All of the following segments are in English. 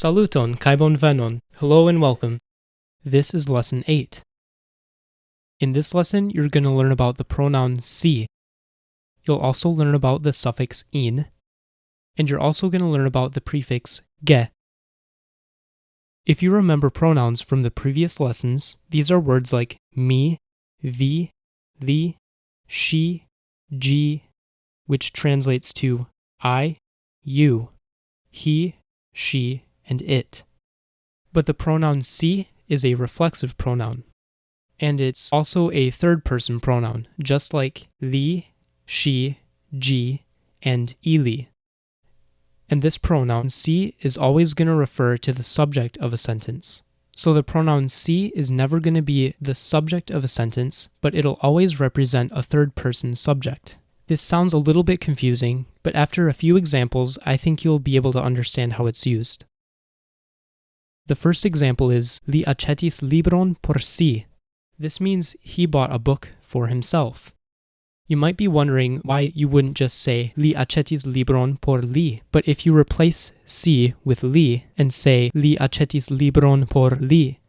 Saluton kai bonvenon. Hello and welcome. This is Lesson 8. In this lesson, you're going to learn about the pronoun si. You'll also learn about the suffix in, and you're also going to learn about the prefix ge. If you remember pronouns from the previous lessons, these are words like me, vi, li, she, ji, which translates to I, you, he, she, and it. But the pronoun si is a reflexive pronoun, and it's also a third-person pronoun, just like li, she, ji, and ili. And this pronoun si is always going to refer to the subject of a sentence. So the pronoun si is never going to be the subject of a sentence, but it'll always represent a third-person subject. This sounds a little bit confusing, but after a few examples, I think you'll be able to understand how it's used. The first example is li accetis libron por si. This means he bought a book for himself. You might be wondering why you wouldn't just say li accetis libron por li, but if you replace si with li and say li accetis libron por li,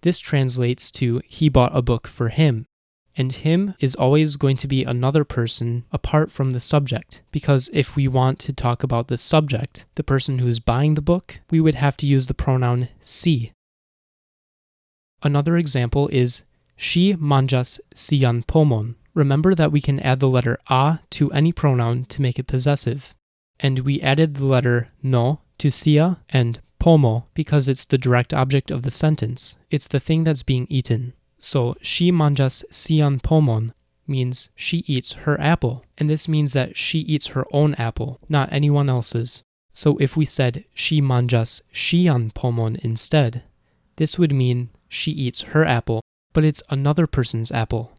this translates to he bought a book for him. And him is always going to be another person apart from the subject, because if we want to talk about the subject, the person who's buying the book, we would have to use the pronoun si. Another example is she manĝas sian pomon. Remember that we can add the letter a to any pronoun to make it possessive. And we added the letter no to sia and pomo because it's the direct object of the sentence. It's the thing that's being eaten. So, she manĝas sian pomon means she eats her apple, and this means that she eats her own apple, not anyone else's. So if we said she manĝas ŝian pomon instead, this would mean she eats her apple, but it's another person's apple.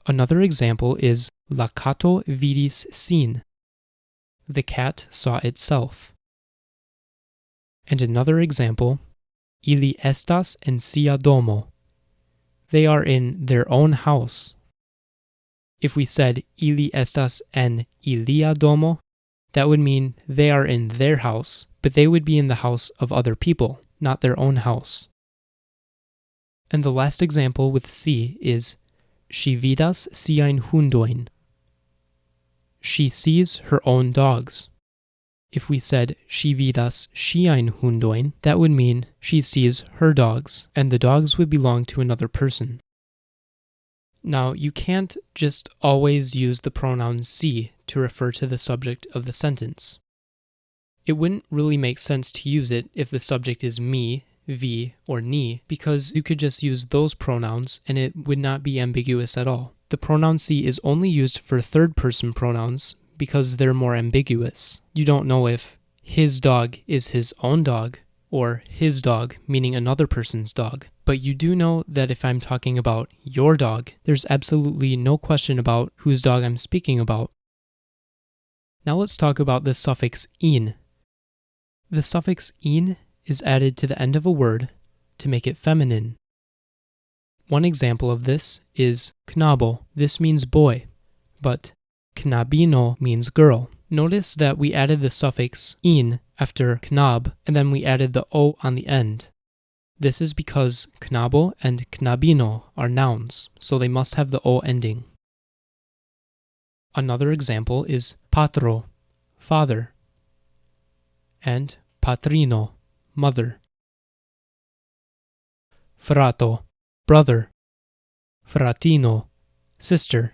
Another example is la kato vidis sin. The cat saw itself. And another example, ili estas en sia domo. They are in their own house. If we said ili estas en ilia domo, that would mean they are in their house, but they would be in the house of other people, not their own house. And the last example with si is ŝi vidas siajn hundojn. She sees her own dogs. If we said ŝi vidas ŝiajn hundojn, that would mean she sees her dogs, and the dogs would belong to another person. Now, you can't just always use the pronoun si to refer to the subject of the sentence. It wouldn't really make sense to use it if the subject is me, vi, or ni, because you could just use those pronouns and it would not be ambiguous at all. The pronoun si is only used for third-person pronouns because they're more ambiguous. You don't know if his dog is his own dog or his dog, meaning another person's dog. But you do know that if I'm talking about your dog, there's absolutely no question about whose dog I'm speaking about. Now let's talk about the suffix in. The suffix in is added to the end of a word to make it feminine. One example of this is knabo. This means boy, but knabino means girl. Notice that we added the suffix in after knab, and then we added the o on the end. This is because knabo and knabino are nouns, so they must have the o ending. Another example is patro, father, and patrino, mother. Frato, brother. Fratino, sister.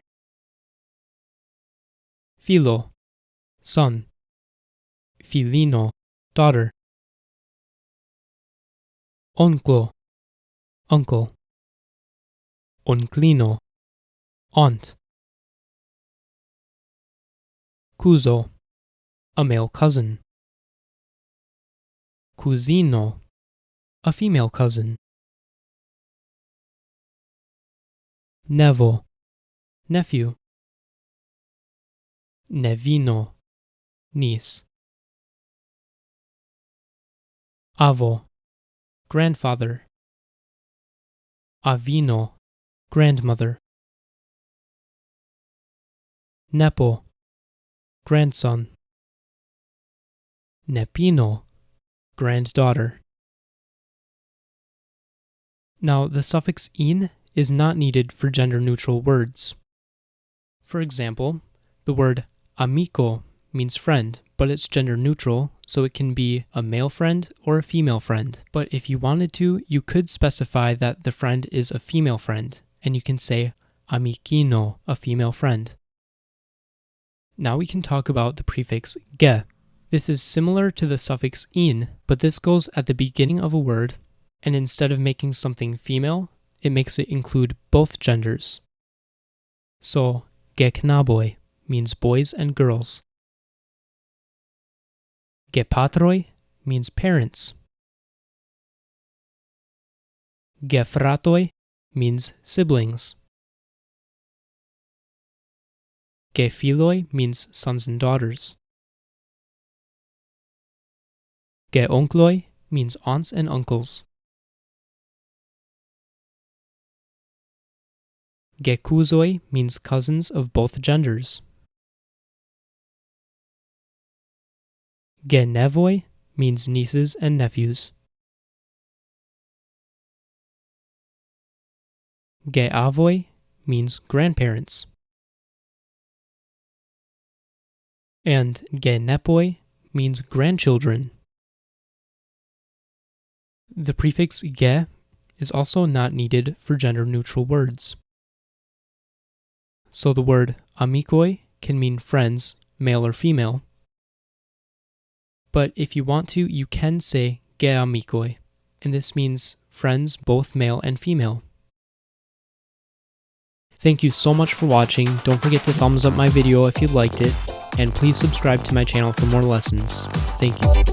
Filo, son. Filino, daughter. Onclo, uncle. Onclino, aunt. Cuzo, a male cousin. Cusino, a female cousin. Nevo, nephew. Nevino, niece. Avo, grandfather. Avino, grandmother. Nepo, grandson. Nepino, granddaughter. Now, the suffix in is not needed for gender-neutral words. For example, the word amico means friend, but it's gender-neutral, so it can be a male friend or a female friend. But if you wanted to, you could specify that the friend is a female friend, and you can say amichino, a female friend. Now we can talk about the prefix ge. This is similar to the suffix in, but this goes at the beginning of a word, and instead of making something female, it makes it include both genders. So, geknaboi means boys and girls. Gepatroi means parents. Gefratoi means siblings. Gefiloi means sons and daughters. Geonkloi means aunts and uncles. Gekuzoi means cousins of both genders. Genevoi means nieces and nephews. Geavoi means grandparents. And genepoi means grandchildren. The prefix ge is also not needed for gender-neutral words. So the word amikoi can mean friends, male or female. But if you want to, you can say geamikoi, and this means friends both male and female. Thank you so much for watching. Don't forget to thumbs up my video if you liked it, and please subscribe to my channel for more lessons. Thank you.